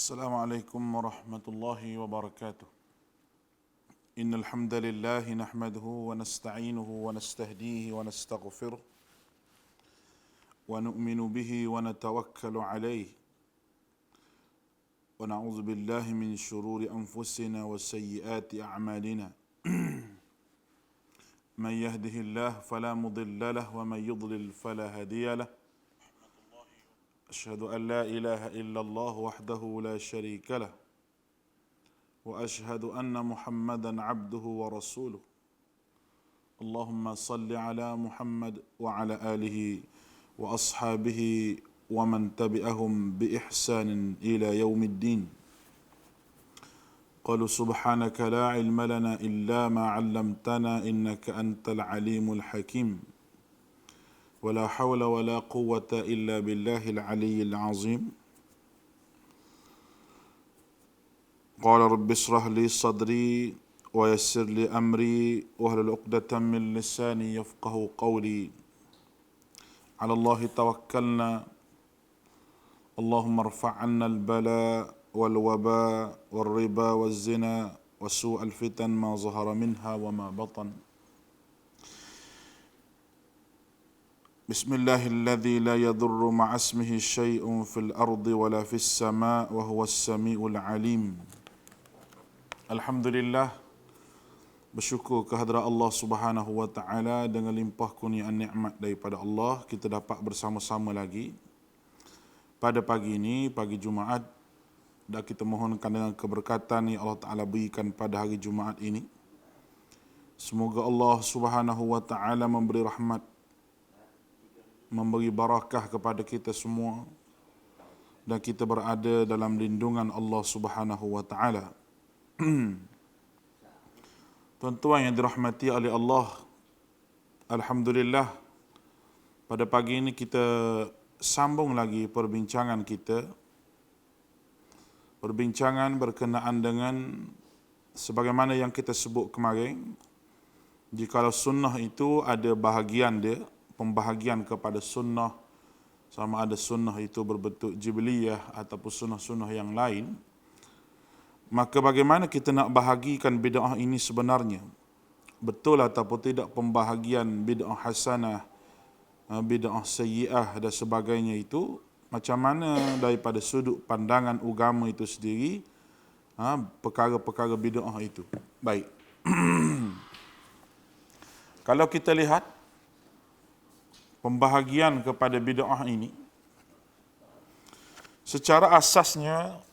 السلام عليكم ورحمة الله وبركاته. إن الحمد لله نحمده ونستعينه ونستهديه ونستغفره ونؤمن به ونتوكل عليه ونعوذ بالله من شرور أنفسنا وسيئات أعمالنا من يهده الله فلا مضل له ومن يضلل فلا هادي له. أشهد أن لا إله إلا الله وحده لا شريك له وأشهد أن محمدا عبده ورسوله. اللهم صل على محمد وعلى آله وأصحابه ومن تبعهم بإحسان إلى يوم الدين. قالوا سبحانك لا علم لنا إلا ما علمتنا إنك أنت العليم الحكيم. ولا حول ولا قوة إلا بالله العلي العظيم. قال رب اشرح لي صدري ويسر لي أمري واحلل عقدة من لساني يفقه قولي. على الله توكلنا اللهم ارفع عنا البلاء والوباء والربا والزنا وسوء الفتن ما ظهر منها وما بطن. بسم الله الذي لا يضر مع اسمه شيء في الأرض ولا في السماء وهو السميع العليم. Alhamdulillah, bersyukur kehadrat Allah Subhanahu wa taala dengan limpah kurniaan nikmat daripada Allah, kita dapat bersama-sama lagi pada pagi ini, pagi Jumaat, dan kita mohonkan dengan keberkatan yang Allah Taala berikan pada hari Jumaat ini. Semoga Allah Subhanahu wa taala memberi rahmat, memberi barakah kepada kita semua dan kita berada dalam lindungan Allah Subhanahu wa taala. Tuan-tuan yang dirahmati oleh Allah, alhamdulillah, pada pagi ini kita sambung lagi perbincangan kita. Perbincangan berkenaan dengan sebagaimana yang kita sebut kemarin, jikalau sunnah itu ada bahagian dia, pembahagian kepada sunnah, sama ada sunnah itu berbentuk jibiliyah ataupun sunnah-sunnah yang lain, maka bagaimana kita nak bahagikan bid'ah ini sebenarnya? Betul ataupun tidak pembahagian bid'ah hasanah, bid'ah sayyi'ah dan sebagainya itu, macam mana daripada sudut pandangan agama itu sendiri, perkara-perkara bid'ah itu. Baik. Kalau kita lihat pembahagian kepada bid'ah ini, secara asasnya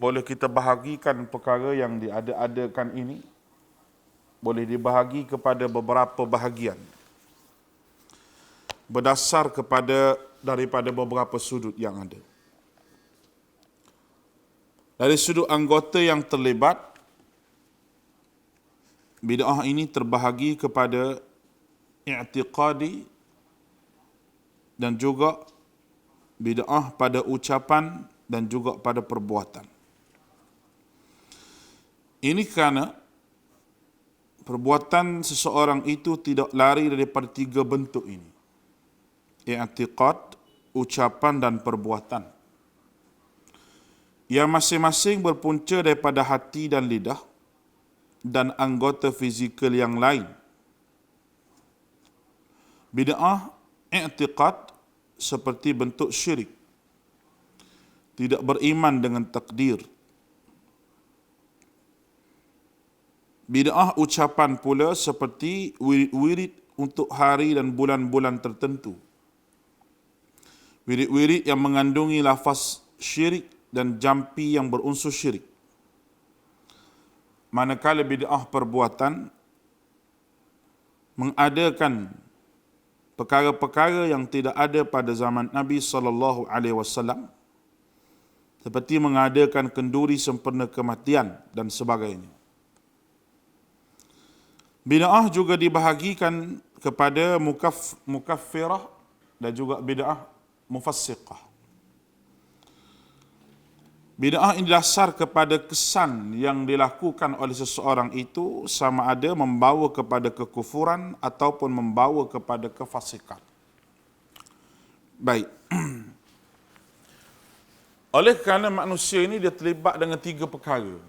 boleh kita bahagikan perkara yang diada-adakan ini, boleh dibahagi kepada beberapa bahagian berdasar daripada beberapa sudut yang ada. Dari sudut anggota yang terlibat, bid'ah ini terbahagi kepada i'tiqadi dan juga bid'ah pada ucapan dan juga pada perbuatan. Ini kerana perbuatan seseorang itu tidak lari daripada tiga bentuk ini: i'tiqad, ucapan dan perbuatan, yang masing-masing berpunca daripada hati dan lidah dan anggota fizikal yang lain. Bid'ah i'tiqad seperti bentuk syirik, tidak beriman dengan takdir. Bid'ah ucapan pula seperti wirid untuk hari dan bulan-bulan tertentu. Wirid-wirid yang mengandungi lafaz syirik dan jampi yang berunsur syirik. Manakala bid'ah perbuatan mengadakan perkara-perkara yang tidak ada pada zaman Nabi sallallahu alaihi wasallam, seperti mengadakan kenduri sempena kematian dan sebagainya. Bid'ah juga dibahagikan kepada mukaffirah dan juga bid'ah mufassiqah. Bid'ah ini dasar kepada kesan yang dilakukan oleh seseorang itu sama ada membawa kepada kekufuran ataupun membawa kepada kefasikan. Baik. Oleh kerana manusia ini dia terlibat dengan 3 perkara.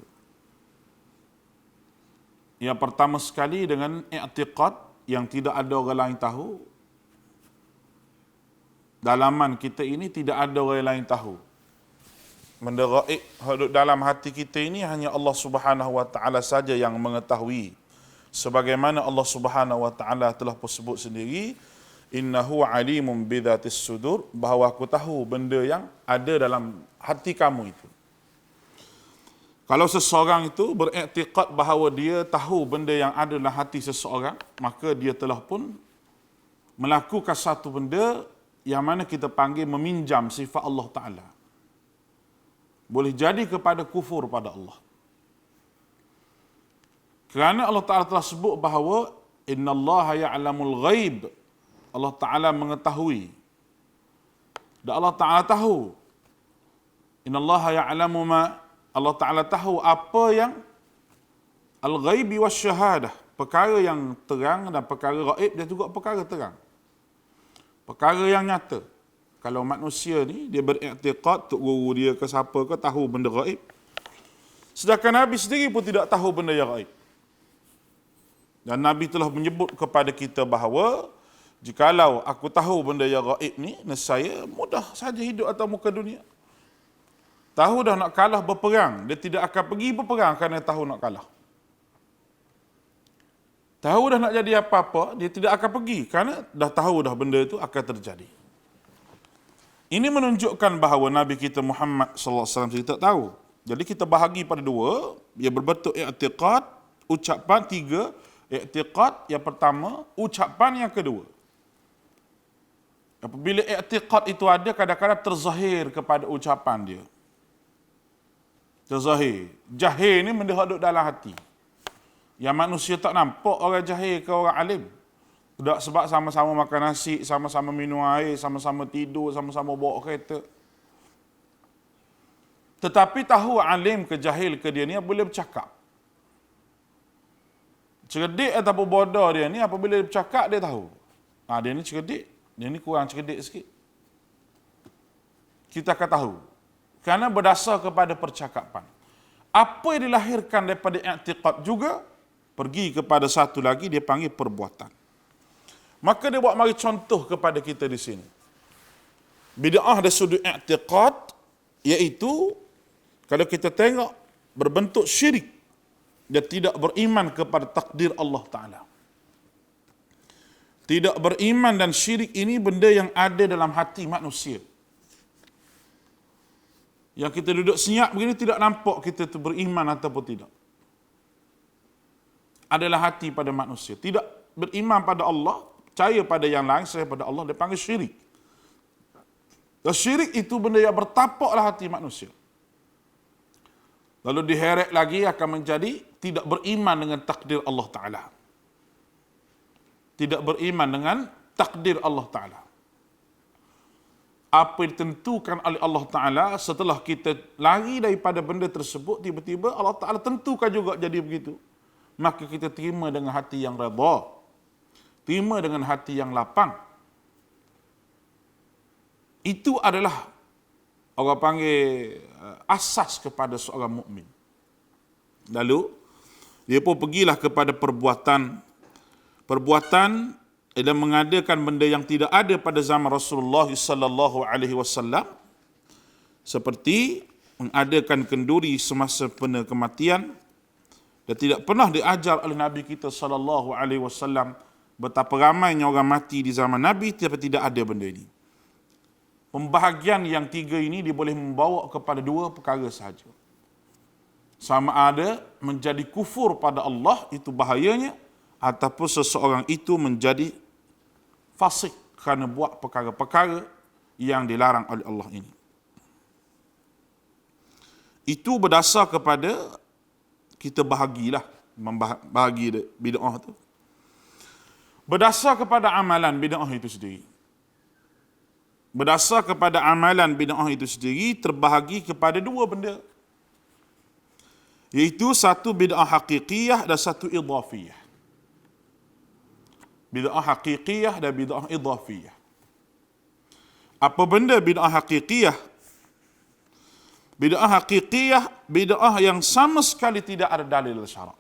Yang pertama sekali dengan i'tiqad yang tidak ada orang lain tahu. Dalaman kita ini tidak ada orang lain tahu. Benda gaib dalam hati kita ini hanya Allah Subhanahu wa taala saja yang mengetahui. Sebagaimana Allah Subhanahu wa taala telah sebut sendiri, innahu alimun bidzatis sudur, bahawa aku tahu benda yang ada dalam hati kamu itu. Kalau seseorang itu beriktikad bahawa dia tahu benda yang ada dalam hati seseorang, maka dia telah pun melakukan satu benda yang mana kita panggil meminjam sifat Allah Ta'ala. Boleh jadi kepada kufur pada Allah. Kerana Allah Ta'ala telah sebut bahawa innallaha ya'lamul ghaib. Allah Ta'ala mengetahui. Dan Allah Ta'ala tahu. Innallaha ya'lamu ma. Allah Ta'ala tahu apa yang al-ghaibi was syahadah. Perkara yang terang dan perkara gaib dan juga perkara terang. Perkara yang nyata. Kalau manusia ni dia beriktikad, tok guru dia ke siapa ke tahu benda gaib. Sedangkan Nabi sendiri pun tidak tahu benda yang gaib. Dan Nabi telah menyebut kepada kita bahawa jikalau aku tahu benda yang gaib ni, nescaya mudah saja hidup atas muka dunia. Tahu dah nak kalah berperang, dia tidak akan pergi berperang kerana tahu nak kalah. Tahu dah nak jadi apa-apa, dia tidak akan pergi kerana dah tahu dah benda itu akan terjadi. Ini menunjukkan bahawa Nabi kita Muhammad sallallahu alaihi wasallam kita tahu. Jadi kita bahagi pada 2, ia berbentuk i'tiqad, ucapan 3, i'tiqad yang pertama, ucapan yang kedua. Apabila i'tiqad itu ada, kadang-kadang terzahir kepada ucapan dia. Terzahir. Jahil ni benda duduk dalam hati. Yang manusia tak nampak orang jahil ke orang alim. Tak sebab sama-sama makan nasi, sama-sama minum air, sama-sama tidur, sama-sama bawa kereta. Tetapi tahu alim ke jahil ke dia ni boleh bercakap. Cerdik ataupun bodoh dia ni apabila dia bercakap dia tahu. Dia ni cerdik, dia ni kurang cerdik sikit. Kita akan tahu. Kerana berdasar kepada percakapan. Apa yang dilahirkan daripada i'tiqad juga pergi kepada satu lagi dia panggil perbuatan. Maka dia buat mari contoh kepada kita di sini. Bid'ah dari sudut i'tiqad iaitu kalau kita tengok berbentuk syirik, dia tidak beriman kepada takdir Allah Ta'ala. Tidak beriman dan syirik ini benda yang ada dalam hati manusia. Yang kita duduk senyap begini tidak nampak kita tu beriman ataupun tidak. Adalah hati pada manusia. Tidak beriman pada Allah, percaya pada yang lain selain pada Allah, dia panggil syirik. Dan syirik itu benda yang bertapaklah hati manusia. Lalu diheret lagi akan menjadi tidak beriman dengan takdir Allah Ta'ala. Tidak beriman dengan takdir Allah Ta'ala. Apa yang ditentukan oleh Allah Ta'ala setelah kita lari daripada benda tersebut, tiba-tiba Allah Ta'ala tentukan juga jadi begitu. Maka kita terima dengan hati yang redha. Terima dengan hati yang lapang. Itu adalah orang panggil asas kepada seorang mukmin. Lalu dia pun pergilah kepada perbuatan dan mengadakan benda yang tidak ada pada zaman Rasulullah sallallahu alaihi wasallam, seperti mengadakan kenduri semasa kematian, dan tidak pernah diajar oleh Nabi kita sallallahu alaihi wasallam betapa ramainya orang mati di zaman Nabi, tapi tidak ada benda ini. Pembahagian yang 3 ini dia boleh membawa kepada 2 perkara sahaja. Sama ada menjadi kufur pada Allah, itu bahayanya, ataupun seseorang itu menjadi fasik kerana buat perkara-perkara yang dilarang oleh Allah ini. Itu berdasar kepada kita bahagi bid'ah itu. Berdasar kepada amalan bid'ah itu sendiri. Berdasar kepada amalan bid'ah itu sendiri terbahagi kepada 2 benda. Iaitu satu bid'ah haqiqiyah dan satu idhafiyah. Bid'ah haqiqiyah dan bid'ah idhafiyah. Apa benda bid'ah haqiqiyah? Bid'ah hakikiyah, bid'ah yang sama sekali tidak ada dalil syarak.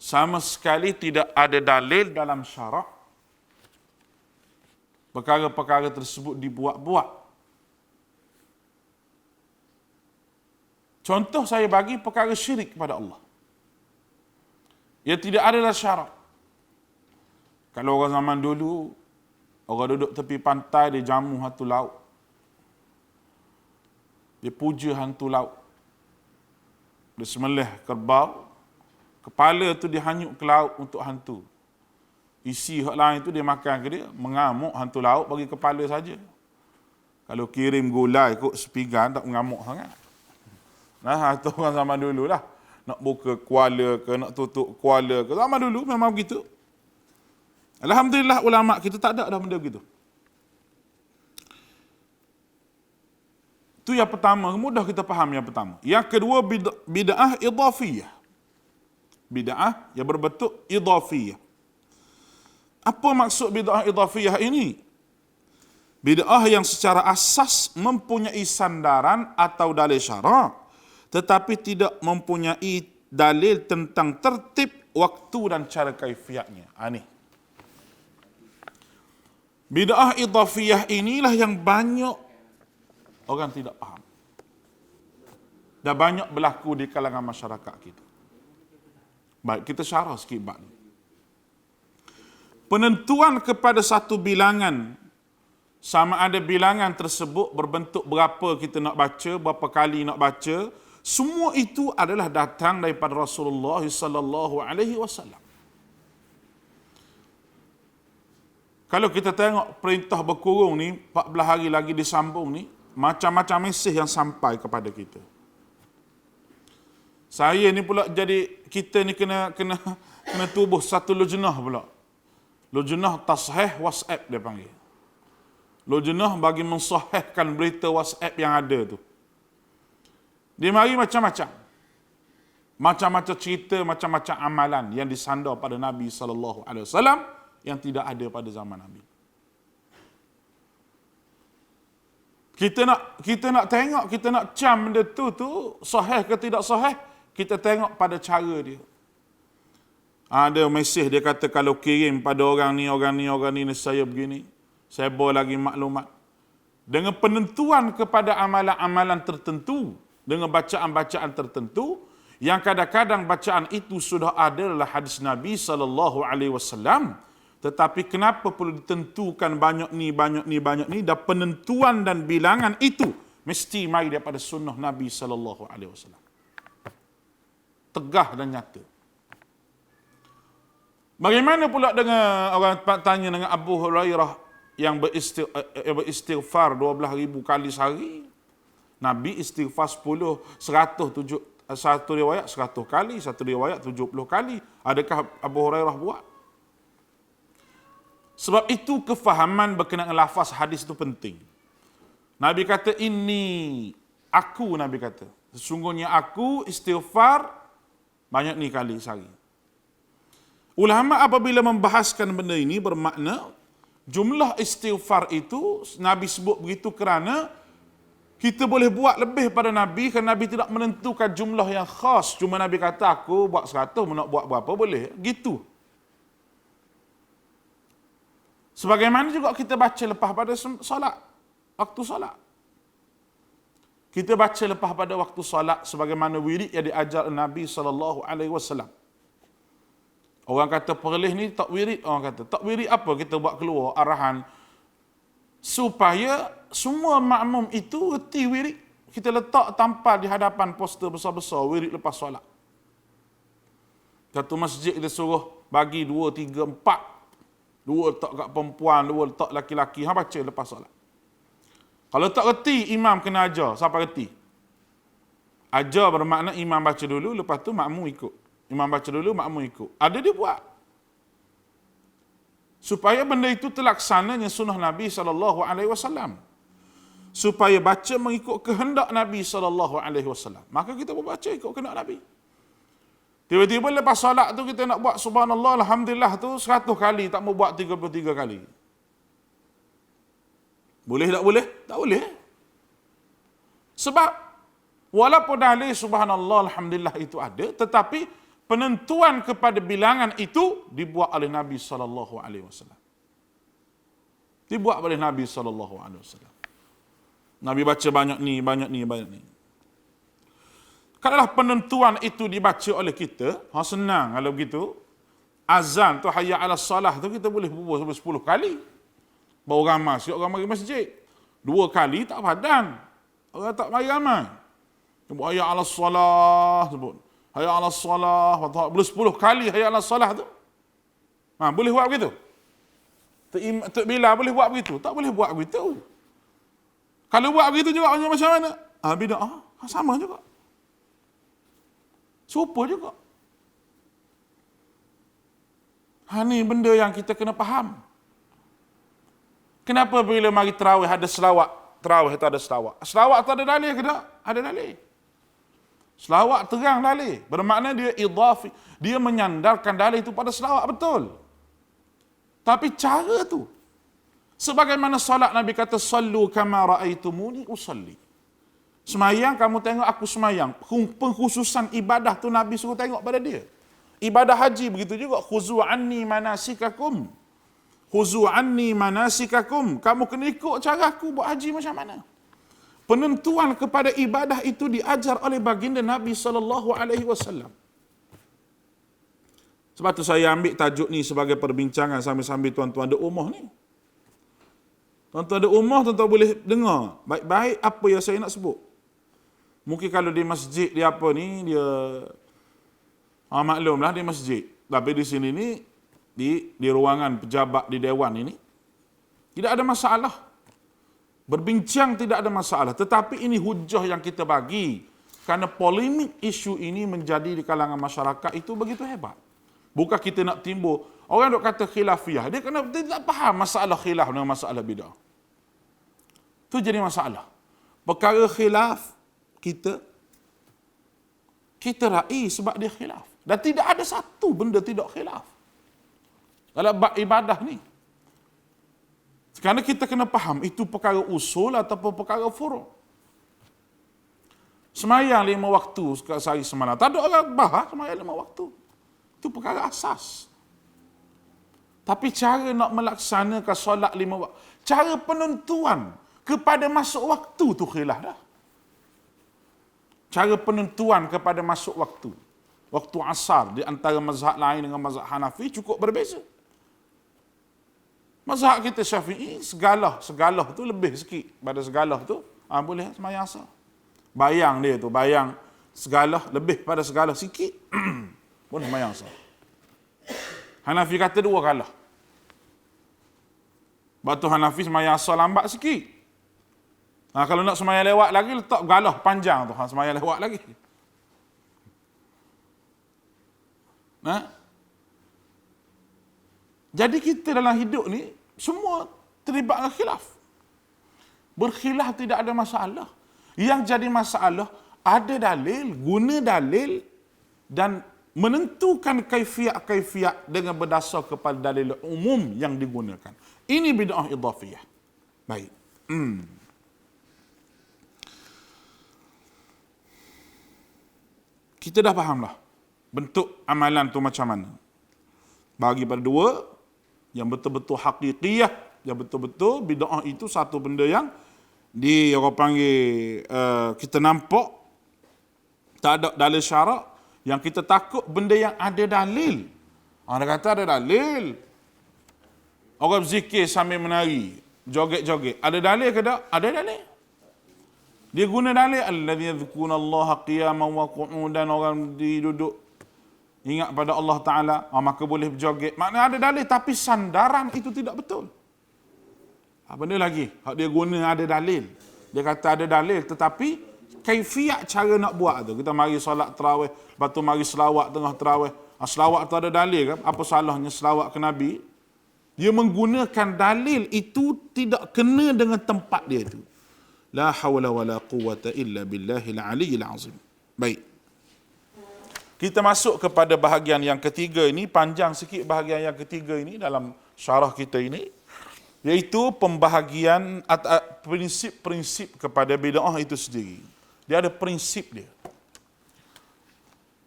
Sama sekali tidak ada dalil dalam syarak. Perkara-perkara tersebut dibuat-buat. Contoh saya bagi perkara syirik kepada Allah. Yang tidak ada dalam syarak. Kalau orang zaman dulu, orang duduk tepi pantai, dia jamu hantu laut. Dia puja hantu laut. Dia sembelih kerbau. Kepala tu dia hanyut ke laut untuk hantu. Isi hak lain tu dia makan ke dia, mengamuk hantu laut bagi kepala saja. Kalau kirim gulai ikut sepigan, tak mengamuk sangat. Nah, itu orang zaman dulu lah. Nak buka kuala ke, nak tutup kuala ke. Zaman dulu memang begitu. Alhamdulillah ulama kita tak ada dah benda begitu. Itu yang pertama, mudah kita faham yang pertama. Yang kedua, bid'ah idhafiyah. Bid'ah yang berbentuk idhafiyah. Apa maksud bid'ah idhafiyah ini? Bid'ah yang secara asas mempunyai sandaran atau dalil syarak, tetapi tidak mempunyai dalil tentang tertib, waktu dan cara kaifiatnya. Ini. Bid'ah idhafiyah inilah yang banyak orang tidak faham. Dan banyak berlaku di kalangan masyarakat kita. Baik, kita syarah sikit bab ni. Penentuan kepada satu bilangan, sama ada bilangan tersebut berbentuk berapa kita nak baca, berapa kali nak baca, semua itu adalah datang daripada Rasulullah sallallahu alaihi wasallam. Kalau kita tengok perintah berkurung ni, 14 hari lagi disambung ni, macam-macam mesej yang sampai kepada kita. Saya ni pula jadi, kita ni kena tubuh satu lujnah pula. Lujnah tashih WhatsApp dia panggil. Lujnah bagi mensahihkan berita WhatsApp yang ada tu. Dia mari macam-macam. Macam-macam cerita, macam-macam amalan yang disandar pada Nabi SAW yang tidak ada pada zaman Nabi. Kita nak tengok, kita nak cam benda tu sahih ke tidak sahih, kita tengok pada cara dia. Ada mesej dia kata kalau kirim pada orang ni saya begini, saya bawa lagi maklumat. Dengan penentuan kepada amalan-amalan tertentu, dengan bacaan-bacaan tertentu, yang kadang-kadang bacaan itu sudah ada dalam hadis Nabi SAW. Tetapi kenapa perlu ditentukan banyak ni, dan penentuan dan bilangan itu mesti mari daripada sunnah Nabi SAW. Tegah dan nyata. Bagaimana pula dengan orang tanya dengan Abu Hurairah yang beristighfar 12,000 kali sehari? Nabi istighfar 100, satu riwayat 100 kali, satu riwayat 70 kali. Adakah Abu Hurairah buat? Sebab itu kefahaman berkenaan lafaz hadis itu penting. Nabi kata, Nabi kata, sesungguhnya aku istighfar banyak ni kali sehari. Ulama apabila membahaskan benda ini bermakna jumlah istighfar itu Nabi sebut begitu kerana kita boleh buat lebih pada Nabi kerana Nabi tidak menentukan jumlah yang khas. Cuma Nabi kata aku buat 100, nak buat berapa boleh. Gitu. Sebagaimana juga kita baca lepas pada solat, waktu solat. Kita baca lepas pada waktu solat sebagaimana wirid yang diajar Nabi SAW. Orang kata perlih ni tak wirid, orang kata tak wirid apa kita buat keluar arahan supaya semua makmum itu reti wirid. Kita letak tampal di hadapan poster besar-besar wirid lepas solat. Satu masjid kita suruh bagi 2, 3, 4. 2 letak kat perempuan, 2 letak laki-laki. Baca lepas solat. Kalau tak reti, imam kena ajar. Siapa reti? Ajar bermakna imam baca dulu, lepas tu makmum ikut. Imam baca dulu, makmum ikut. Ada dia buat. Supaya benda itu terlaksananya sunnah Nabi SAW. Supaya baca mengikut kehendak Nabi SAW. Maka kita pun baca ikut kehendak Nabi. Tiba-tiba lepas solat tu kita nak buat subhanallah, alhamdulillah tu 100 kali, tak mau buat 33 kali. Boleh tak boleh? Tak boleh. Sebab walaupun dalil subhanallah alhamdulillah itu ada, tetapi penentuan kepada bilangan itu dibuat oleh Nabi sallallahu alaihi wasallam. Dibuat oleh Nabi sallallahu alaihi wasallam. Nabi baca banyak ni, banyak ni, banyak ni. Kalau penentuan itu dibaca oleh kita, senang kalau begitu. Azan tu hayya ala salah tu kita boleh bubuh sampai 10 kali. Baru ramai sikit orang mari masjid. 2 kali tak padan. Orang tak mari ramai. Sebut hayya ala salah, sebut hayya ala salah, boleh 10 kali hayya ala salah tu. Boleh buat begitu? Tok Bilal boleh buat begitu? Tak boleh buat begitu. Kalau buat begitu juga macam mana? Bid'ah. Sama juga. Serupa juga. Ni benda yang kita kena faham. Kenapa bila mari tarawih ada selawat? Tarawih tu ada selawat. Selawat tu ada dalil ke tak? Ada dalil. Selawat terang dalil. Bermakna dia idhafi. Dia menyandarkan dalil itu pada selawat, betul. Tapi cara tu. Sebagaimana solat Nabi kata, sallu kama ra'aitumuni usalli. Semayang, kamu tengok aku semayang. Pengkhususan ibadah tu Nabi suruh tengok pada dia. Ibadah haji begitu juga. Khuzu anni manasikakum. Khuzu anni manasikakum. Kamu kena ikut cara aku buat haji macam mana. Penentuan kepada ibadah itu diajar oleh baginda Nabi SAW. Sebab tu saya ambil tajuk ni sebagai perbincangan sambil-sambil tuan-tuan ada rumah ni. Tuan-tuan ada rumah, tuan-tuan boleh dengar baik-baik apa yang saya nak sebut. Mungkin kalau di masjid dia apa ni, dia maklumlah di masjid. Tapi di sini ni, di ruangan pejabat di dewan ini, tidak ada masalah. Berbincang tidak ada masalah. Tetapi ini hujah yang kita bagi. Kerana polemik isu ini menjadi di kalangan masyarakat itu begitu hebat. Bukan kita nak timbul. Orang duk kata khilafiyah. Dia tak faham masalah khilaf dengan masalah bid'ah. Itu jadi masalah. Perkara khilaf, kita raih sebab dia khilaf. Dan tidak ada satu benda tidak khilaf dalam bab ibadah ni. Kerana kita kena faham itu perkara usul ataupun perkara furu'. Semayang 5 waktu sehari semalam. Tak ada orang bahas semayang 5 waktu. Itu perkara asas. Tapi cara nak melaksanakan solat 5 waktu, cara penentuan kepada masuk waktu tu khilaf dah. Cara penentuan kepada masuk waktu. Waktu asar di antara mazhab lain dengan mazhab Hanafi cukup berbeza. Mazhab kita Syafi'i, segala tu lebih sikit pada segala tu, boleh semayang asar. Bayang dia tu, bayang segala lebih pada segala sikit, boleh semayang asar. Hanafi kata 2 kalah. Batu Hanafi semayang asar lambat sikit. Kalau nak semayang lewat lagi, letak galah panjang tu, semayang lewat lagi. Jadi kita dalam hidup ni semua terlibat dengan khilaf. Berkhilaf tidak ada masalah. Yang jadi masalah ada dalil, guna dalil dan menentukan kaifiat dengan berdasar kepada dalil umum yang digunakan. Ini bid'ah idhafiyah. Baik. Kita dah fahamlah bentuk amalan tu macam mana. Bagi pada 2 yang betul-betul hakikiyah, yang betul-betul bid'ah itu satu benda yang orang panggil kita nampak tak ada dalil syarak, yang kita takut benda yang ada dalil. Dia kata ada dalil. Orang berzikir sambil menari, joget-joget. Ada dalil ke tak? Ada dalil. Dia guna dalil allazi yadhkuruna Allah qiyaman wa qu'udan, orang duduk ingat pada Allah Taala, maka boleh berjoget. Maknanya ada dalil, tapi sandaran itu tidak betul. Benda lagi, hak dia guna ada dalil. Dia kata ada dalil, tetapi kaifiat cara nak buat tu. Kita mari solat tarawih, lepas tu mari selawat tengah tarawih. Selawat tu ada dalil kan? Apa salahnya selawat ke Nabi? Dia menggunakan dalil itu tidak kena dengan tempat dia tu. La hawla wa la quwwata illa billahil aliyyil azim. Baik. Kita masuk kepada bahagian yang ketiga ini, panjang sikit bahagian yang ketiga ini dalam syarah kita ini, iaitu pembahagian prinsip-prinsip kepada bid'ah itu sendiri. Dia ada prinsip dia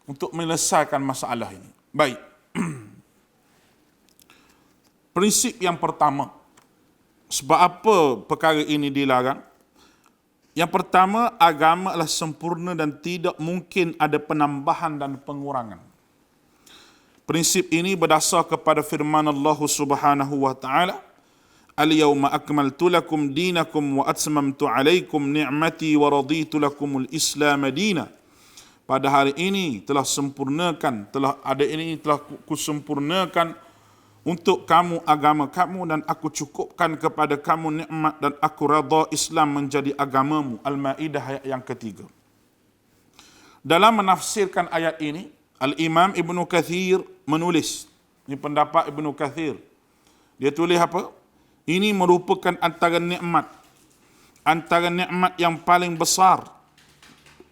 untuk menyelesaikan masalah ini. Baik. Prinsip yang pertama, sebab apa perkara ini dilarang? Yang pertama, agama adalah sempurna dan tidak mungkin ada penambahan dan pengurangan. Prinsip ini berdasar kepada firman Allah Subhanahu wa taala, "Al-yawma akmaltu lakum dinakum wa atmamtu 'alaikum ni'mati wa raditu lakumul Islam madina." Pada hari ini telah kusempurnakan untuk kamu agama kamu dan aku cukupkan kepada kamu nikmat dan aku redha Islam menjadi agamamu. Al-Maidah ayat yang ketiga. Dalam menafsirkan ayat ini, Al-Imam Ibnu Kathir menulis, ini pendapat Ibnu Kathir. Dia tulis apa? Ini merupakan antara nikmat yang paling besar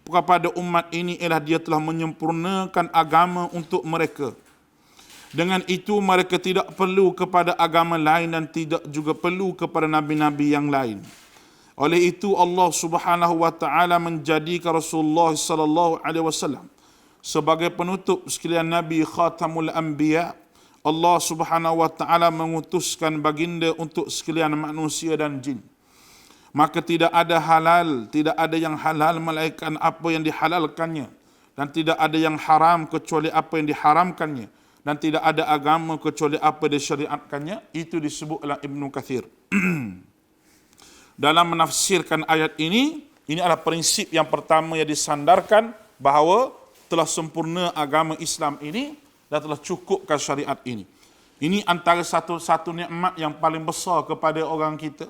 kepada umat ini ialah dia telah menyempurnakan agama untuk mereka. Dengan itu mereka tidak perlu kepada agama lain dan tidak juga perlu kepada nabi-nabi yang lain. Oleh itu Allah Subhanahu wa taala menjadikan Rasulullah sallallahu alaihi wasallam sebagai penutup sekalian nabi khatamul anbiya. Allah Subhanahu wa taala mengutuskan baginda untuk sekalian manusia dan jin. Maka tidak ada yang halal melainkan apa yang dihalalkannya, dan tidak ada yang haram kecuali apa yang diharamkannya, dan tidak ada agama kecuali apa yang disyariatkannya. Itu disebut oleh Ibnu Kathir. Dalam menafsirkan ayat ini adalah prinsip yang pertama yang disandarkan, bahawa telah sempurna agama Islam ini dan telah cukupkan syariat ini. Ini antara satu nikmat yang paling besar kepada orang kita.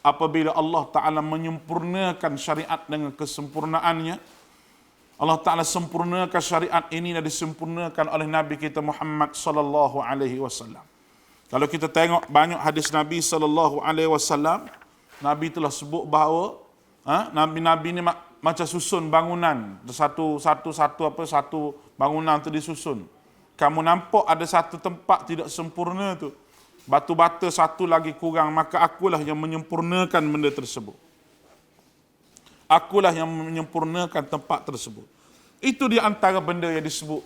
Apabila Allah Ta'ala menyempurnakan syariat dengan kesempurnaannya, Allah Ta'ala sempurnakan syariat ini dan disempurnakan oleh Nabi kita Muhammad sallallahu alaihi wasallam. Kalau kita tengok banyak hadis Nabi sallallahu alaihi wasallam, Nabi telah sebut bahawa Nabi-Nabi ni macam susun bangunan, satu bangunan tu disusun. Kamu nampak ada satu tempat tidak sempurna tu, batu bata satu lagi kurang, maka akulah yang menyempurnakan benda tersebut. Akulah yang menyempurnakan tempat tersebut. Itu di antara benda yang disebut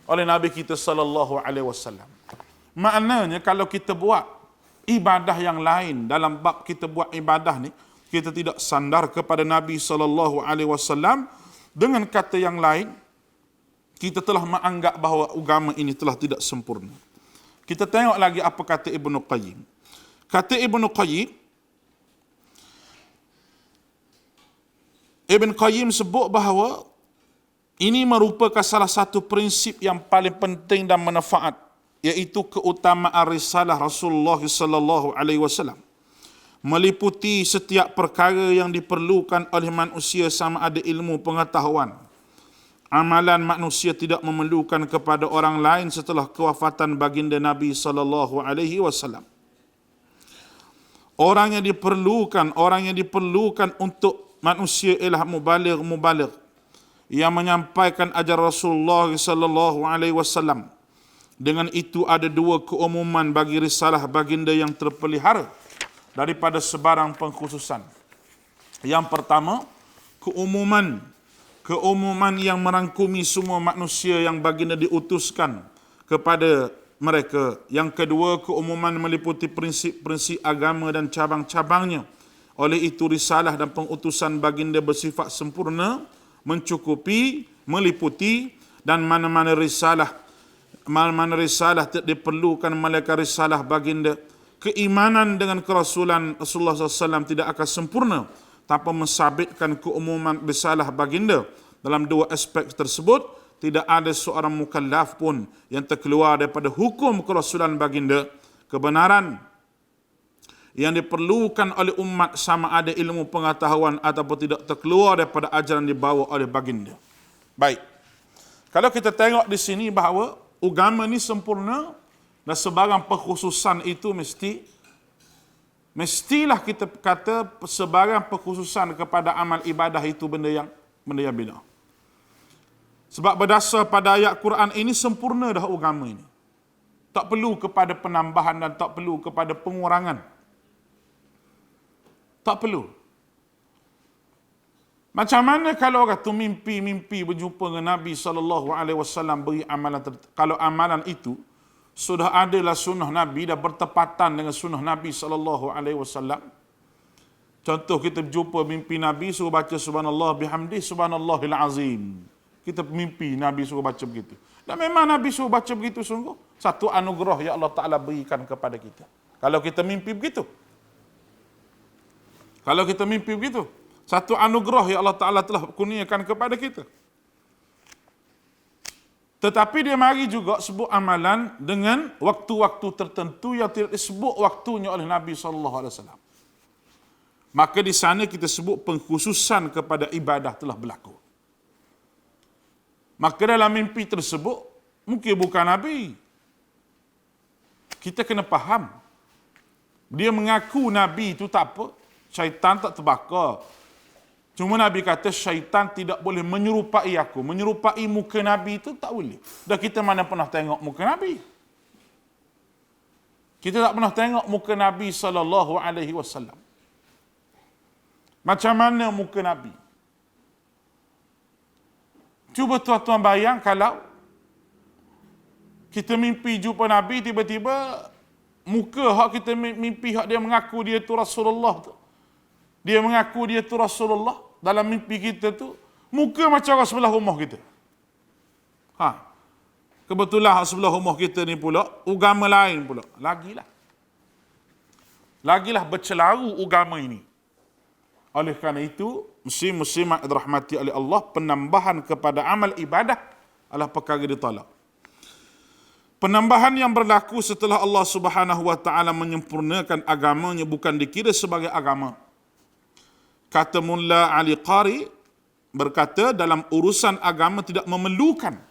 oleh Nabi kita sallallahu alaihi wasallam. Maknanya kalau kita buat ibadah yang lain, dalam bab kita buat ibadah ni, kita tidak sandar kepada Nabi sallallahu alaihi wasallam. Dengan kata yang lain, kita telah menganggap bahawa agama ini telah tidak sempurna. Kita tengok lagi apa kata Ibnu Qayyim. Kata Ibnu Qayyim sebut bahawa ini merupakan salah satu prinsip yang paling penting dan manfaat, iaitu keutamaan risalah Rasulullah sallallahu alaihi wasallam, meliputi setiap perkara yang diperlukan oleh manusia sama ada ilmu pengetahuan. Amalan manusia tidak memerlukan kepada orang lain setelah kewafatan baginda Nabi sallallahu alaihi wasallam. Orang yang diperlukan untuk manusia ialah mubaligh yang menyampaikan ajaran Rasulullah sallallahu alaihi wasallam. Dengan itu ada dua keumuman bagi risalah baginda yang terpelihara daripada sebarang pengkhususan. Yang pertama, keumuman yang merangkumi semua manusia yang baginda diutuskan kepada mereka. Yang kedua, keumuman meliputi prinsip-prinsip agama dan cabang-cabangnya. Oleh itu, risalah dan pengutusan baginda bersifat sempurna, mencukupi, meliputi, dan mana-mana risalah tidak diperlukan melainkan risalah baginda. Keimanan dengan kerasulan Rasulullah SAW tidak akan sempurna tanpa mensabitkan keumuman risalah baginda. Dalam dua aspek tersebut, tidak ada seorang mukallaf pun yang terkeluar daripada hukum kerasulan baginda. Kebenaran yang diperlukan oleh umat sama ada ilmu pengetahuan ataupun tidak terkeluar daripada ajaran dibawa oleh baginda. Baik. Kalau kita tengok di sini bahawa agama ini sempurna dan sebarang pengkhususan itu mestilah kita kata sebarang pengkhususan kepada amal ibadah itu benda yang bina. Sebab berdasar pada ayat Quran ini sempurna dah agama ini. Tak perlu kepada penambahan dan tak perlu kepada pengurangan. Tak perlu. Macam mana kalau orang tu mimpi berjumpa dengan Nabi SAW beri amalan kalau amalan itu sudah adalah sunnah Nabi dan bertepatan dengan sunnah Nabi SAW. Contoh kita berjumpa mimpi Nabi suruh baca subhanallah bihamdi subhanallahil azim. Kita mimpi Nabi suruh baca begitu. Dan memang Nabi suruh baca begitu sungguh. Satu anugerah yang Allah Ta'ala berikan kepada kita. Kalau kita mimpi begitu. Kalau kita mimpi begitu. Satu anugerah yang Allah Ta'ala telah kurniakan kepada kita. Tetapi dia mari juga sebut amalan dengan waktu-waktu tertentu yang tidak disebut waktunya oleh Nabi SAW. Maka di sana kita sebut pengkhususan kepada ibadah telah berlaku. Maka dalam mimpi tersebut, mungkin bukan Nabi. Kita kena faham. Dia mengaku Nabi itu tak apa. Syaitan tak terbakar. Cuma Nabi kata syaitan tidak boleh menyerupai aku. Menyerupai muka Nabi itu tak boleh. Dan kita mana pernah tengok muka Nabi. Kita tak pernah tengok muka Nabi SAW. Macam mana muka Nabi? Cuba tuan-tuan bayang kalau kita mimpi jumpa Nabi, tiba-tiba muka hak kita mimpi hak dia mengaku dia tu Rasulullah tu. Dia mengaku dia tu Rasulullah. Dalam mimpi kita tu, muka macam orang sebelah rumah kita. Kebetulan sebelah rumah kita ni pula, agama lain pula. Lagilah bercelaru agama ini. Oleh kerana itu, muslim-muslimat dirahmati oleh Allah, penambahan kepada amal ibadah adalah perkara ditolak. Penambahan yang berlaku setelah Allah Subhanahu wa taala menyempurnakan agamanya bukan dikira sebagai agama. Kata Mullah Ali Qari berkata dalam urusan agama tidak memerlukan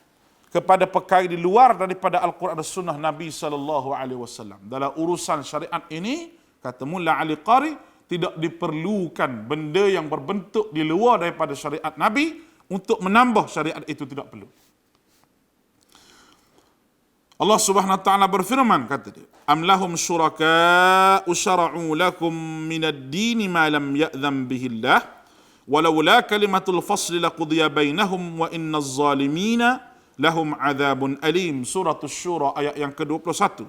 kepada perkara di luar daripada Al-Quran dan Sunnah Nabi SAW. Dalam urusan syariat ini, kata Mullah Ali Qari, tidak diperlukan benda yang berbentuk di luar daripada syariat Nabi untuk menambah syariat itu, tidak perlu. Allah Subhanahu wa taala berfirman, kata dia, am lahum syuraka'u syara'u lakum minad dini ma lam ya'zam bihi Allah walaula kalimatul fasli laqudiya bainahum wa innaz zalimina lahum adzabun alim. Surah Asy-Syura ayat yang ke-21.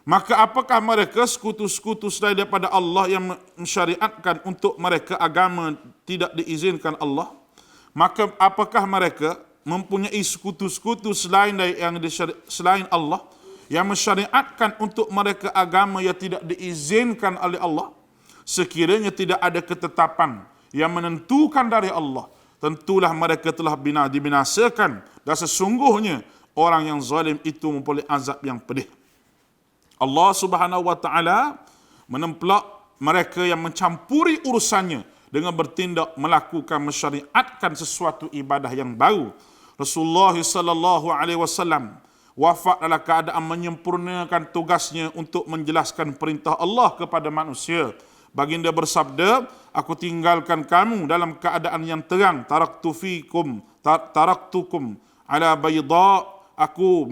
Maka apakah mereka sekutu-sekutu selain daripada Allah yang mensyariatkan untuk mereka agama tidak diizinkan Allah? Maka apakah mereka mempunyai sekutu-sekutu selain Allah yang mensyariatkan untuk mereka agama yang tidak diizinkan oleh Allah? Sekiranya tidak ada ketetapan yang menentukan dari Allah, tentulah mereka telah dibinasakan, dan sesungguhnya orang yang zalim itu memperoleh azab yang pedih. Allah Subhanahu wa taala menempelak mereka yang mencampuri urusannya dengan bertindak melakukan mensyariatkan sesuatu ibadah yang baru. Rasulullah sallallahu alaihi wasallam wafat dalam keadaan menyempurnakan tugasnya untuk menjelaskan perintah Allah kepada manusia. Baginda bersabda, aku tinggalkan kamu dalam keadaan yang terang, taraktukum ala bayda, aku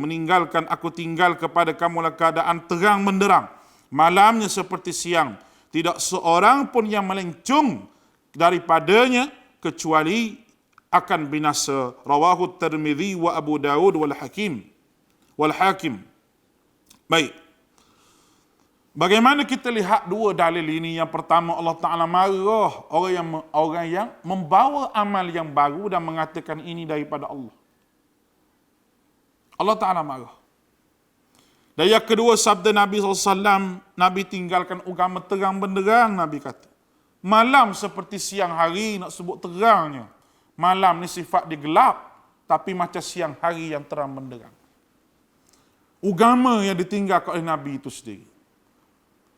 tinggal kepada kamu dalam keadaan terang benderang, malamnya seperti siang, tidak seorang pun yang melencung daripadanya kecuali akan binasa. Rawahu Tirmidzi wa Abu Daud wal Hakim. Baik. Bagaimana kita lihat dua dalil ini? Yang pertama, Allah Ta'ala marah orang yang membawa amal yang baru dan mengatakan ini daripada Allah. Allah Ta'ala marah. Dan yang kedua, sabda Nabi SAW, Nabi tinggalkan agama terang benderang, Nabi kata. Malam seperti siang hari, nak sebut terangnya. Malam ni sifat dia gelap, tapi macam siang hari yang terang benderang. Agama yang ditinggalkan oleh Nabi itu sendiri.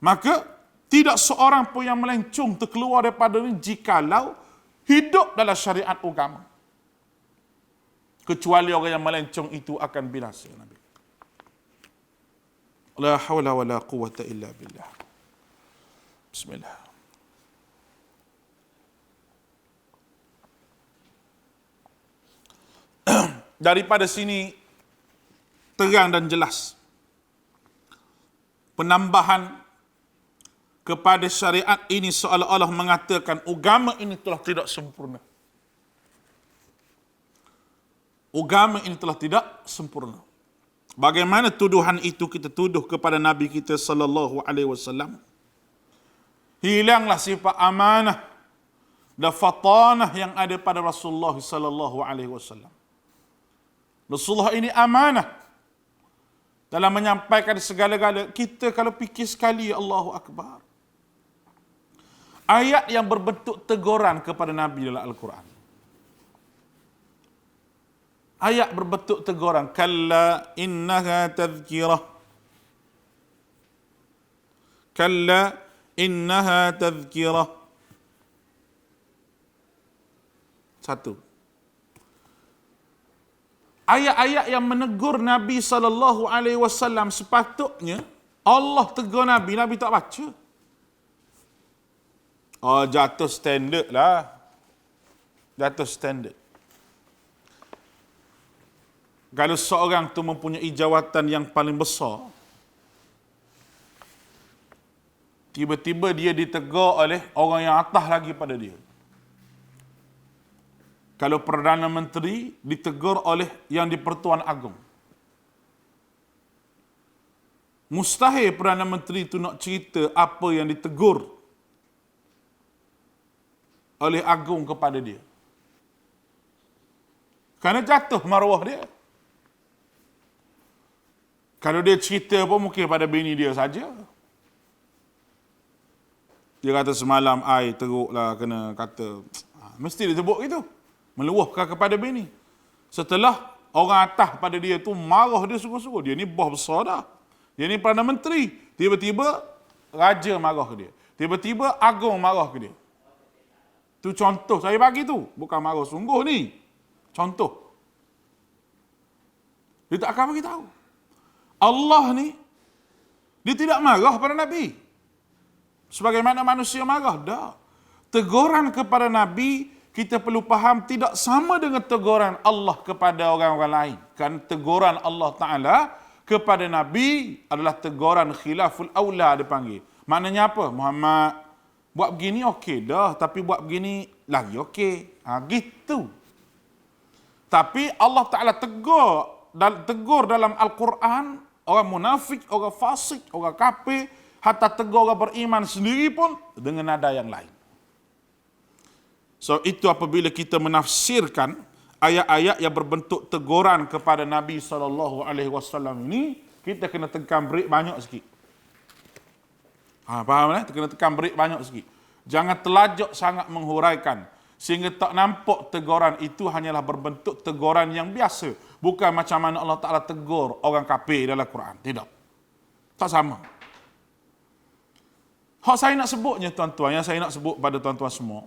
Maka, tidak seorang pun yang melencung terkeluar daripada ini jikalau hidup dalam syariat agama. Kecuali orang yang melencong itu akan binasa. Nabi. La hawla wa la quwwata illa billah. Bismillah. Daripada sini terang dan jelas penambahan kepada syariat ini seolah-olah mengatakan agama ini telah tidak sempurna. Agama ini telah tidak sempurna. Bagaimana tuduhan itu kita tuduh kepada Nabi kita sallallahu alaihi wasallam? Hilanglah sifat amanah dan fatanah yang ada pada Rasulullah sallallahu alaihi wasallam. Rasulullah ini amanah dalam menyampaikan segala-gala. Kita kalau fikir sekali, Allahu Akbar. Ayat yang berbentuk teguran kepada Nabi dalam Al-Quran. Ayat berbentuk teguran. Kalla innaha tadhkirah. Kalla innaha tadhkirah. Satu. Ayat-ayat yang menegur Nabi SAW sepatutnya Allah tegur Nabi, Nabi tak baca. Oh, jatuh standard lah. Jatuh standard. Kalau seorang tu mempunyai jawatan yang paling besar, tiba-tiba dia ditegur oleh orang yang atas lagi pada dia. Kalau Perdana Menteri ditegur oleh yang di-Pertuan Agong. Mustahil Perdana Menteri itu nak cerita apa yang ditegur oleh Agung kepada dia. Kerana jatuh maruah dia. Kalau dia cerita pun mungkin pada bini dia saja. Dia kata semalam ai teruklah kena kata. Mesti dia sebut gitu. Meluahkan kepada bini. Setelah orang atas pada dia tu marah dia sungguh-sungguh. Dia ni bos besar dah. Dia ni Perdana Menteri. Tiba-tiba raja marah ke dia. Tiba-tiba Agung marah ke dia. Tu contoh saya bagi tu. Bukan marah sungguh ni. Contoh. Dia tak akan bagi tahu. Allah ni, dia tidak marah pada Nabi. Sebagaimana manusia marah. Dah. Teguran kepada Nabi, kita perlu faham tidak sama dengan teguran Allah kepada orang-orang lain. Kan teguran Allah Ta'ala kepada Nabi adalah teguran khilaful awla dia panggil. Maknanya apa? Muhammad, buat begini okey dah, tapi buat begini lagi okey. Gitu. Tapi Allah Ta'ala tegur dalam Al-Quran, orang munafik, orang fasik, orang kafir, hatta tegur orang beriman sendiri pun dengan nada yang lain. So itu apabila kita menafsirkan ayat-ayat yang berbentuk teguran kepada Nabi SAW ini, kita kena tekan break banyak sikit. Faham tak? Kena tekan break banyak sikit. Jangan terlajak sangat menghuraikan sehingga tak nampak teguran itu hanyalah berbentuk teguran yang biasa. Bukan macam mana Allah Ta'ala tegur orang kafir dalam Quran. Tidak. Tak sama. Hak saya nak sebutnya tuan-tuan, yang saya nak sebut pada tuan-tuan semua,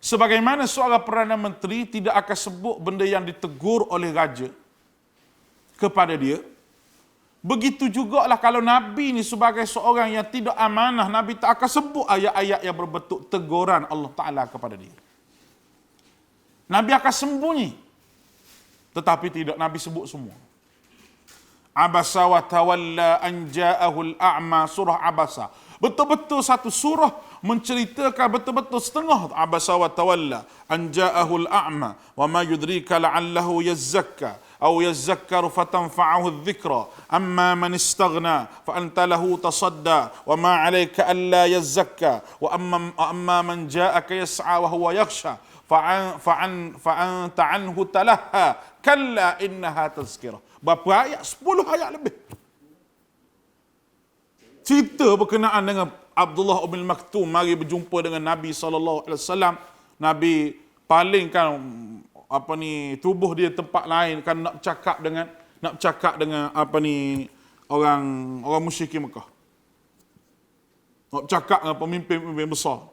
sebagaimana seorang Perdana Menteri tidak akan sebut benda yang ditegur oleh raja kepada dia, begitu jugalah kalau Nabi ni sebagai seorang yang tidak amanah, Nabi tak akan sebut ayat-ayat yang berbentuk teguran Allah Ta'ala kepada dia. Nabi akan sembunyi. Tetapi tidak, Nabi sebut semua. Abasa wa tawalla an ja'ahul a'ma, surah Abasa. Betul-betul satu surah menceritakan betul-betul setengah abasa wa tawalla an ja'ahul a'ma wa ma yudrika la'allahu yazzakka aw yazzakkaru fatanfa'ahu adh-dhikra amma man istaghna fa anta lahu tasadda wa ma 'alayka alla yazzakka wa amma man ja'aka yas'a wa huwa yakhsha fa anta 'anhu talahha kalla innaha tazkirah. Berapa ayat? 10 ayat lebih. Cerita berkenaan dengan Abdullah bin Maktum mari berjumpa dengan Nabi SAW. Nabi palingkan tubuh dia tempat lain kan nak bercakap dengan orang musyrik Mekah. Nak bercakap dengan pemimpin besar.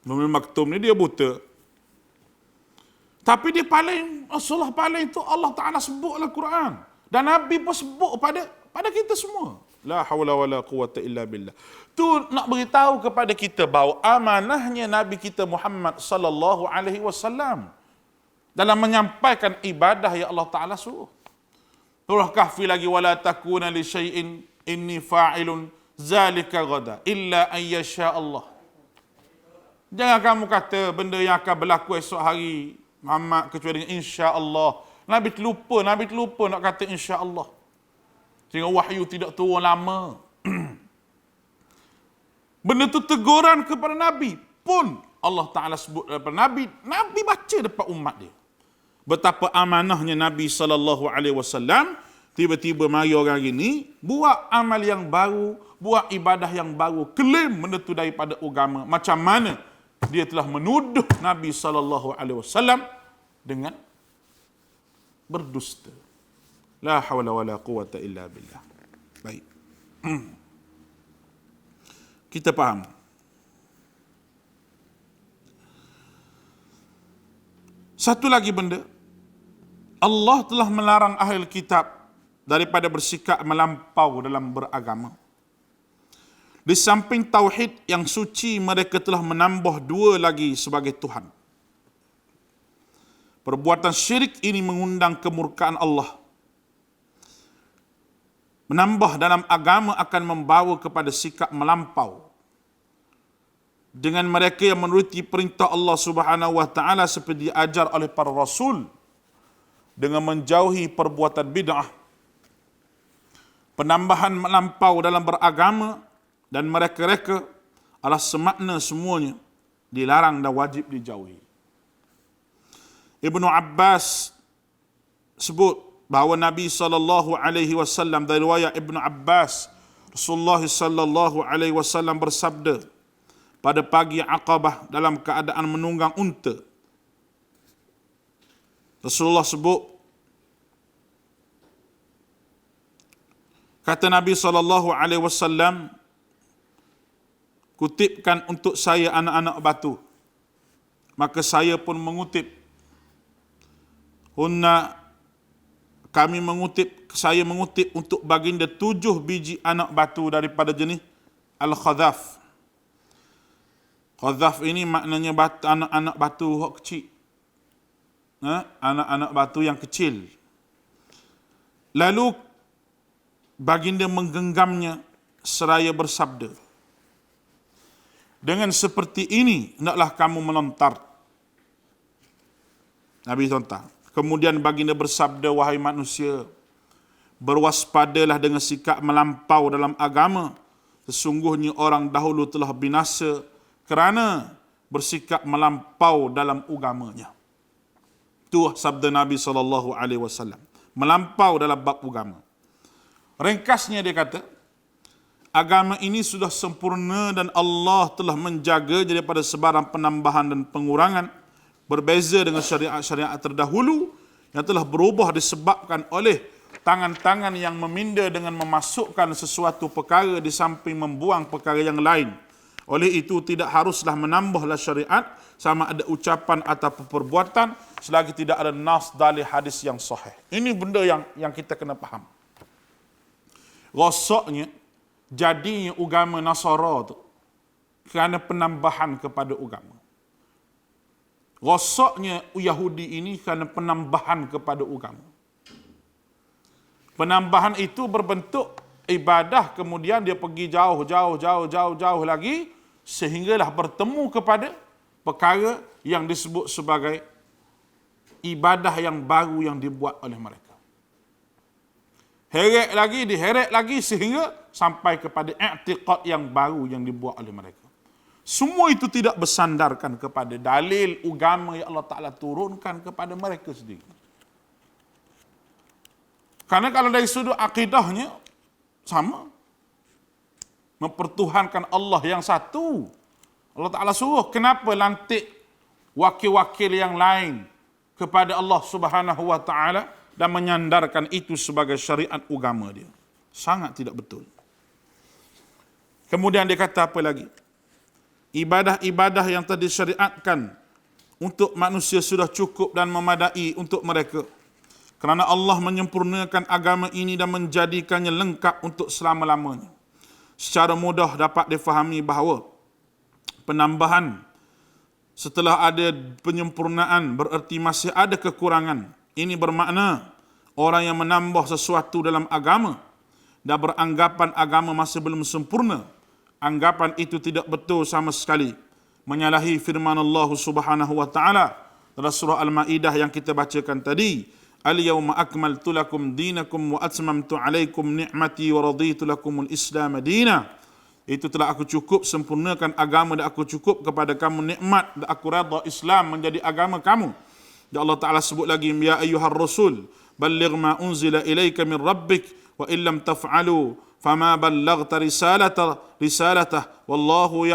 Nabi Maktum ni dia buta. Tapi dia paling, Rasulullah paling tu Allah Ta'ala sebut dalam Quran. Dan Nabi pun sebut pada kita semua. La hawla wa la quwata illa billah. Tu nak beritahu kepada kita bahawa amanahnya Nabi kita Muhammad sallallahu alaihi wasallam dalam menyampaikan ibadah yang Allah Ta'ala suruh. Surah Kahfi lagi, wala takuna li syai'in inni fa'ilun zalika ghada illa an yasha Allah. Jangan kamu kata benda yang akan berlaku esok hari Muhammad kecuali dengan insya-Allah. Nabi terlupa nak kata insya-Allah. Sehingga wahyu tidak turun lama. Benda tu teguran kepada Nabi pun Allah Ta'ala sebut kepada Nabi. Nabi baca depan umat dia. Betapa amanahnya Nabi SAW. Tiba-tiba mari orang ini buat amal yang baru, buat ibadah yang baru, klaim benda tu daripada agama. Macam mana dia telah menuduh Nabi SAW dengan berdusta. La hawla wa la quwata illa billah. Baik. Kita faham. Satu lagi benda, Allah telah melarang ahli kitab daripada bersikap melampau dalam beragama. Di samping tauhid yang suci, mereka telah menambah dua lagi sebagai Tuhan. Perbuatan syirik ini mengundang kemurkaan Allah. Menambah dalam agama akan membawa kepada sikap melampau. Dengan mereka yang menuruti perintah Allah Subhanahu wa taala seperti diajar oleh para rasul, dengan menjauhi perbuatan bid'ah. Penambahan melampau dalam beragama dan mereka-reka adalah semakna semuanya dilarang dan wajib dijauhi. Ibnu Abbas sebut bahawa Nabi SAW dari riwayat Ibnu Abbas, Rasulullah SAW bersabda pada pagi Aqabah dalam keadaan menunggang unta. Rasulullah sebut, kata Nabi SAW, kutipkan untuk saya anak-anak batu. Maka saya pun mengutip. Saya mengutip untuk baginda 7 biji anak batu daripada jenis Al-Khadhaf. Khadhaf ini maknanya anak-anak batu yang kecil. Anak-anak batu yang kecil. Lalu baginda menggenggamnya seraya bersabda, dengan seperti ini hendaklah kamu melontar. Nabi lontar. Kemudian baginda bersabda, wahai manusia, berwaspadalah dengan sikap melampau dalam agama. Sesungguhnya orang dahulu telah binasa kerana bersikap melampau dalam agamanya. Itu sabda Nabi SAW. Melampau dalam bab agama. Ringkasnya dia kata, agama ini sudah sempurna dan Allah telah menjaga daripada sebarang penambahan dan pengurangan, berbeza dengan syariat-syariat terdahulu yang telah berubah disebabkan oleh tangan-tangan yang meminda dengan memasukkan sesuatu perkara di samping membuang perkara yang lain. Oleh itu tidak haruslah menambahlah syariat sama ada ucapan atau perbuatan selagi tidak ada nas dalil hadis yang sahih. Ini benda yang kita kena faham. Rosaknya jadinya agama Nasara tu kerana penambahan kepada agama. Rosaknya Yahudi ini kerana penambahan kepada agama. Penambahan itu berbentuk ibadah, kemudian dia pergi jauh lagi sehinggalah bertemu kepada perkara yang disebut sebagai ibadah yang baru yang dibuat oleh mereka. Diheret lagi sehingga sampai kepada i'tiqad yang baru yang dibuat oleh mereka. Semua itu tidak bersandarkan kepada dalil agama yang Allah Ta'ala turunkan kepada mereka sendiri. Karena kalau dari sudut akidahnya, sama. Mempertuhankan Allah yang satu. Allah Ta'ala suruh, kenapa lantik wakil-wakil yang lain kepada Allah Subhanahu Wa Ta'ala dan menyandarkan itu sebagai syariat agama dia. Sangat tidak betul. Kemudian dia kata apa lagi? Ibadah-ibadah yang telah disyariatkan untuk manusia sudah cukup dan memadai untuk mereka. Kerana Allah menyempurnakan agama ini dan menjadikannya lengkap untuk selama-lamanya. Secara mudah dapat difahami bahawa penambahan setelah ada penyempurnaan bererti masih ada kekurangan. Ini bermakna orang yang menambah sesuatu dalam agama dan beranggapan agama masih belum sempurna, anggapan itu tidak betul sama sekali, menyalahi firman Allah Subhanahu wa taala dalam surah Al-Maidah yang kita bacakan tadi, al-yawma akmaltu lakum dinakum wa atmamtu alaikum ni'mati wa raditu lakumul Islam madina. Itu telah aku cukup sempurnakan agama dan aku cukup kepada kamu nikmat dan aku redha Islam menjadi agama kamu. Dan Allah Taala sebut lagi, ya ayyuhar rasul balligh ma unzila ilaika min rabbik wa illam taf'alu fama ballaghta risalatah wallahu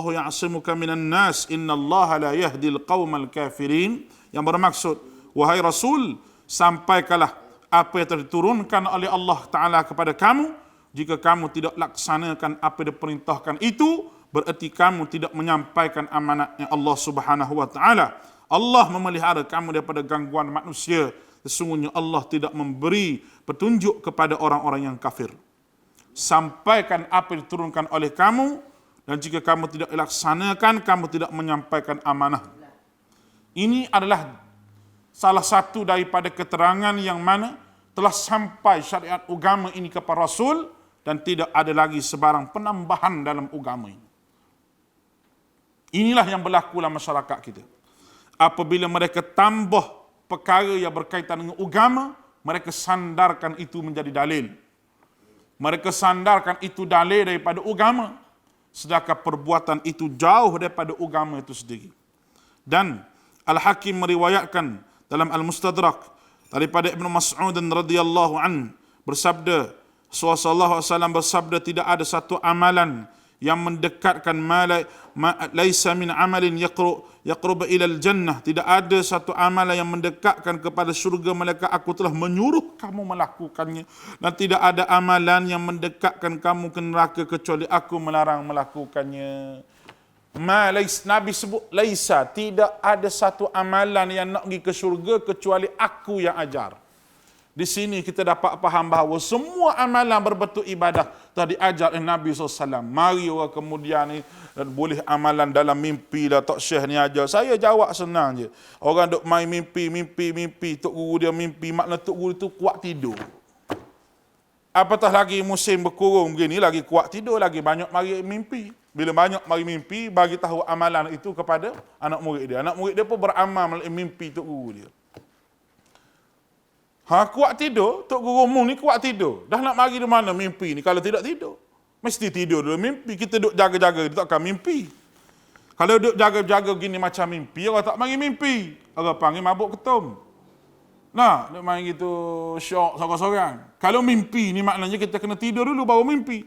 ya'simuka minan nas innallaha la yahdil qaumal kafirin. Yang bermaksud, wahai Rasul, sampaikanlah apa yang telah diturunkan oleh Allah Ta'ala kepada kamu. Jika kamu tidak laksanakan apa yang diperintahkan itu, berarti kamu tidak menyampaikan amanatnya Allah Subhanahu wa taala. Allah memelihara kamu daripada gangguan manusia. Sesungguhnya Allah tidak memberi petunjuk kepada orang-orang yang kafir. Sampaikan apa yang diturunkan oleh kamu, dan jika kamu tidak laksanakan, kamu tidak menyampaikan amanah. Ini adalah salah satu daripada keterangan yang mana telah sampai syariat agama ini kepada Rasul, dan tidak ada lagi sebarang penambahan dalam agama ini. Inilah yang berlaku dalam masyarakat kita. Apabila mereka tambah perkara yang berkaitan dengan agama, mereka sandarkan itu menjadi dalil. Mereka sandarkan itu dalil daripada agama, sedangkan perbuatan itu jauh daripada agama itu sendiri. Dan Al-Hakim meriwayatkan dalam Al-Mustadrak daripada Ibn Mas'ud radhiyallahu an bersabda, Rasulullah SAW bersabda, tidak ada satu amalan yang mendekatkan laisa min amalin yaqrub ila al-jannah. Tidak ada satu amalan yang mendekatkan kepada syurga melainkan aku telah menyuruh kamu melakukannya, dan tidak ada amalan yang mendekatkan kamu ke neraka kecuali aku melarang melakukannya. Nabi sebut laisa, tidak ada satu amalan yang nak pergi ke syurga kecuali aku yang ajar. Di sini kita dapat faham bahawa semua amalan berbentuk ibadah telah diajar oleh Nabi SAW. Mari orang kemudian ni boleh amalan dalam mimpi lah, Tok Syekh ni ajar. Saya jawab senang je. Orang duk main mimpi. Tok guru dia mimpi, makna tok guru tu kuat tidur. Apatah lagi musim berkurung begini, lagi kuat tidur, lagi banyak mari mimpi. Bila banyak mari mimpi, bagi tahu amalan itu kepada anak murid dia. Anak murid dia pun beramal melalui mimpi tok guru dia. Kuat tidur, Tok Guru Mung ni kuat tidur. Dah nak mari di mana mimpi ni kalau tidak tidur? Mesti tidur dulu mimpi. Kita duk jaga-jaga, dia takkan mimpi. Kalau duk jaga-jaga gini macam mimpi, orang tak mari mimpi. Orang panggil mabuk ketum. Nah, duk main gitu syok sorang-sorang. Kalau mimpi ni maknanya kita kena tidur dulu baru mimpi.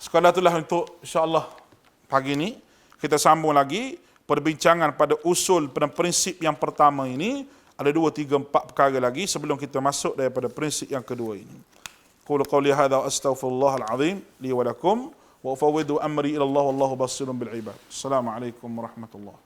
Sekadar itulah untuk insya-Allah pagi ni kita sambung lagi perbincangan pada usul pada prinsip yang pertama ini. Ada 2, 3, 4 perkara lagi sebelum kita masuk daripada prinsip yang kedua ini. Qul qawli hadza wa astaghfirullahal azim li wa lakum wa ufawwidu amri ila Allah wallahu basirun bil ibad. Assalamualaikum warahmatullahi